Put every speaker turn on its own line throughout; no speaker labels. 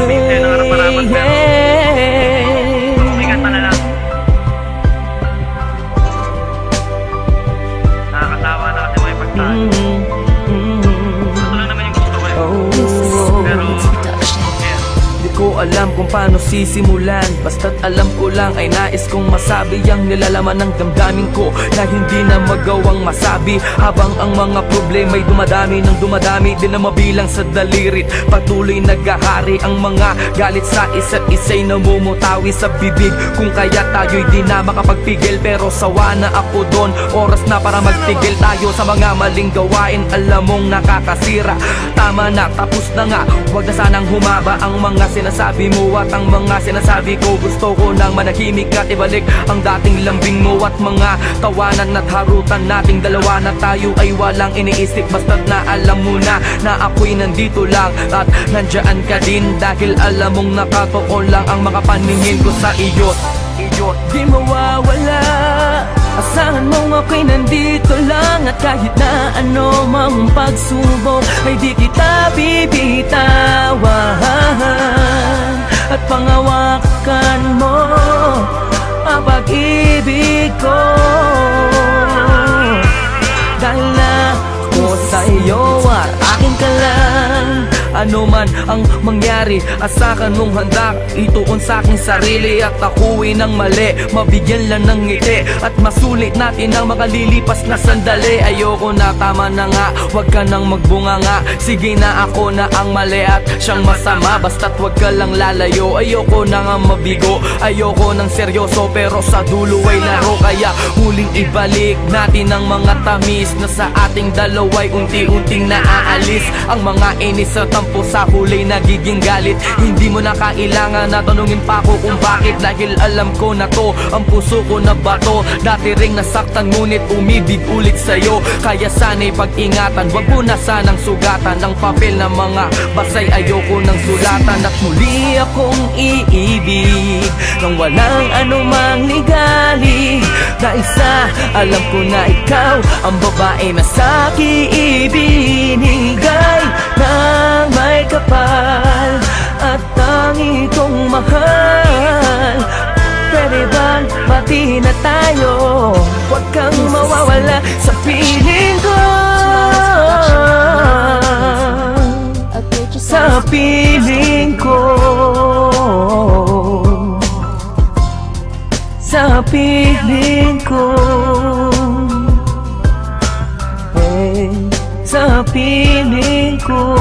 naghihintay ng harapan-harapan pero umigat pa na lang. Nakakatawa na kasi may pagtaan. Ito lang naman yung gusto ko eh. Pero
di ko alam kung paano sisimulan, basta't alam ko lang ay nais kong masabi ang nilalaman ng damdamin ko na hindi na magawang masabi. Habang ang mga problema'y dumadami ng dumadami, di na mabilang sa dalirit. Patuloy naghahari ang mga galit sa isa't isa'y namumutawi sa bibig. Kung kaya tayo'y di na makapagpigil, pero sawa na ako doon. Oras na para magtigil tayo sa mga maling gawain. Alam mong nakakasira, tama na, tapos na nga. Huwag na sanang humaba ang mga sinasabi mo at ang mga sinasabi ko. Gusto ko nang manahimik at ibalik ang dating lambing mo at mga tawanan at harutan nating dalawa na tayo ay walang iniisip. Basta't na alam mo na ako'y nandito lang at nandyan ka din, dahil alam mong nakatoon lang ang makapaningin ko sa iyo. Di mawawala, asahan mong ako'y nandito lang, at kahit na ano mang pagsubok ay di kita bibitawan. At pangawakan mo ang pag-ibig ko, dahil na ako sa iyo at akin ka lang. Ano man ang mangyari, asakan mong handa ituon sa aking sarili, at ako'y nang mali, mabigyan lang ng ngiti at masulit natin ang makalilipas na sandali. Ayoko na, tama na nga, wag ka nang magbunga nga. Sige na, ako na ang mali at siyang masama, basta't wag ka lang lalayo. Ayoko na nga mabigo, ayoko nang seryoso, pero sa dulo ay laro. Kaya huling ibalik natin ang mga tamis na sa ating dalawa'y unti-unting naaalis. Ang mga inis at tampo sa huli nagiging galit. Hindi mo na kailangan na tanungin pa ako kung bakit, dahil alam ko na to, ang puso ko na bato. Dati ring nasaktan ngunit umibig ulit sa'yo, kaya sana'y pag-ingatan. Wag mo na sanang sugatan ng papel na mga basay, ayoko nang sulatan. At muli akong iibig nang walang anumang ligali, dahil sa alam ko na ikaw ang babae na sa'kin ibinigay ng may kapal at tangi kong mahal. Pwede bang pati na tayo? Huwag kang mawawala sa piling ko, sa piling ko, sa piling ko, sa piling ko,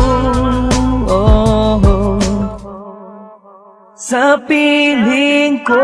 sa piling ko.